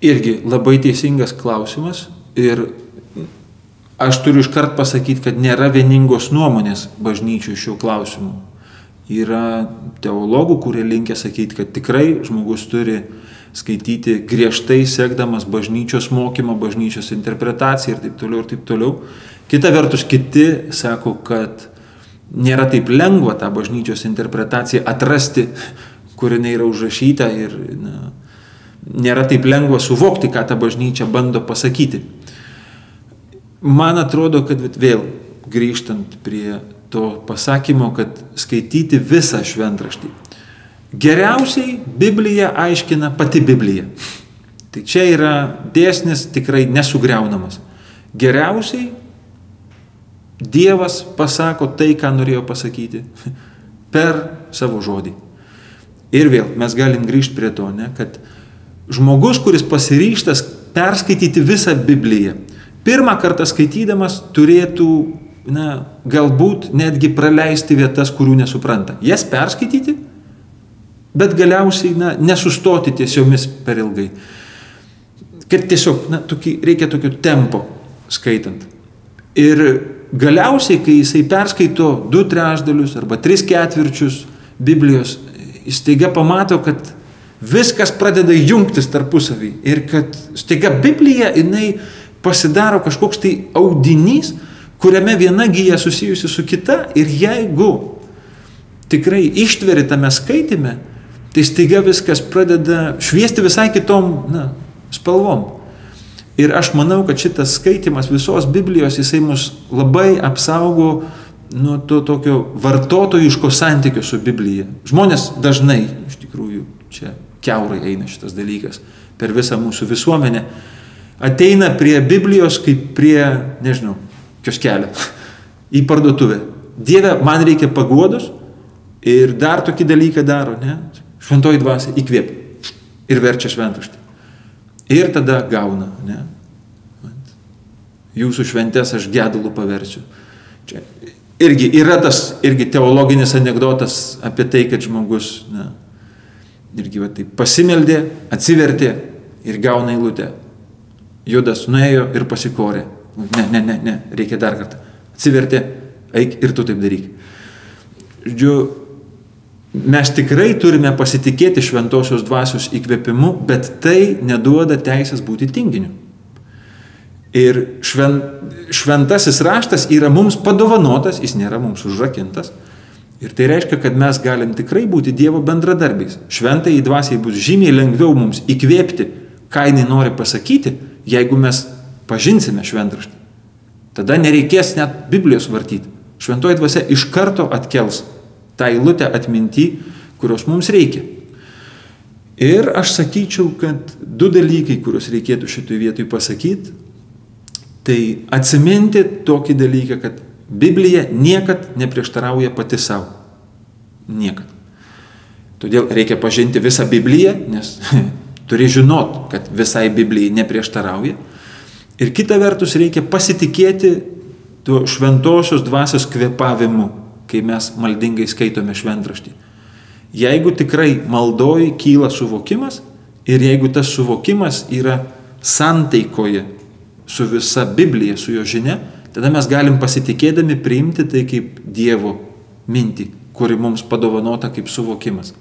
Irgi labai teisingas klausimas ir aš turiu iškart pasakyti, kad nėra vieningos nuomonės bažnyčių šiuo klausimu. Yra teologų, kurie linkia sakyti, kad tikrai žmogus turi skaityti griežtai sekdamas bažnyčios mokymą, bažnyčios interpretaciją ir taip toliau ir taip toliau. Kita vertus, kiti sako, kad nėra taip lengva tą bažnyčios interpretaciją atrasti, kur jinai yra užrašyta ir nėra taip lengva suvokti, ką ta bažnyčia bando pasakyti. Man atrodo, kad vėl grįžtant prie to pasakymo, kad skaityti visą šventraštį. Geriausiai Bibliją aiškina pati Biblija. Tai čia yra dėsnis tikrai nesugriaunamas. Geriausiai Dievas pasako tai, ką norėjo pasakyti per savo žodį. Ir vėl mes galim grįžti prie to, kad žmogus, kuris pasiryžtas perskaityti visą Bibliją, pirmą kartą skaitydamas turėtų galbūt netgi praleisti vietas, kurių nesupranta. Jas perskaityti, bet galiausiai nesustoti tiesiomis per ilgai. Kad tiesiog reikia tokio tempo skaitant. Ir galiausiai, kai jisai perskaito 2/3 arba 3/4 Biblijos, jis staiga pamato, kad viskas pradeda jungtis tarpusavį ir kad staiga Biblija jinai pasidaro kažkoks tai audinys, kuriame viena gija susijusi su kita ir jeigu tikrai ištveri tame skaitime, tai staiga viskas pradeda šviesti visai kitom spalvom. Ir aš manau, kad šitas skaitimas visos Biblijos, jisai mus labai apsaugo nuo to tokio vartotojiško santykio su Biblija. Žmonės dažnai, iš tikrųjų, čia kiaurai eina šitas dalykas per visą mūsų visuomenę, ateina prie Biblijos kaip prie, nežinau, kioskelio, į parduotuvę. Dieve, man reikia paguodos ir dar tokį dalyką daro, Šventoji dvasia įkvėp ir verčia šventraštį. Ir tada gauna, Jūsų šventės aš gedulų paversiu. Čia irgi yra tas teologinis anekdotas apie tai, kad žmogus irgi taip pasimeldė, atsivertė ir gauna eilutę. Judas nuėjo ir pasikorė. Ne, reikia dar kartą. Atsivertė, eik ir tu taip daryk. Žodžiu, mes tikrai turime pasitikėti šventosios dvasios įkvėpimu, bet tai neduoda teisės būti tinginiu. Ir šventasis raštas yra mums padovanotas, jis nėra mums užrakintas. Ir tai reiškia, kad mes galim tikrai būti Dievo bendradarbiais. Šventai dvasiai bus žymiai lengviau mums įkvėpti, ką jinai nori pasakyti, jeigu mes pažinsime šventraštį. Tada nereikės net Biblijos vartyti. Šventoji dvasia iš karto atkels tą eilutę atminty, kurios mums reikia. Ir aš sakyčiau, kad 2 dalykai, kuriuos reikėtų šitoj vietoj pasakyti, tai atsiminti tokį dalyką, kad Biblija niekad neprieštarauja pati savo. Niekad. Todėl reikia pažinti visą Bibliją, nes turi žinot, kad visai Biblijai neprieštarauja. Ir kita vertus reikia pasitikėti tuo šventosios dvasios kvėpavimu, kai mes maldingai skaitome šventraštį. Jeigu tikrai maldoj kyla suvokimas ir jeigu tas suvokimas yra santaikoje su visa Biblija, su jo žinia, tada mes galim pasitikėdami priimti tai kaip Dievo mintį, kuri mums padovanota kaip suvokimas.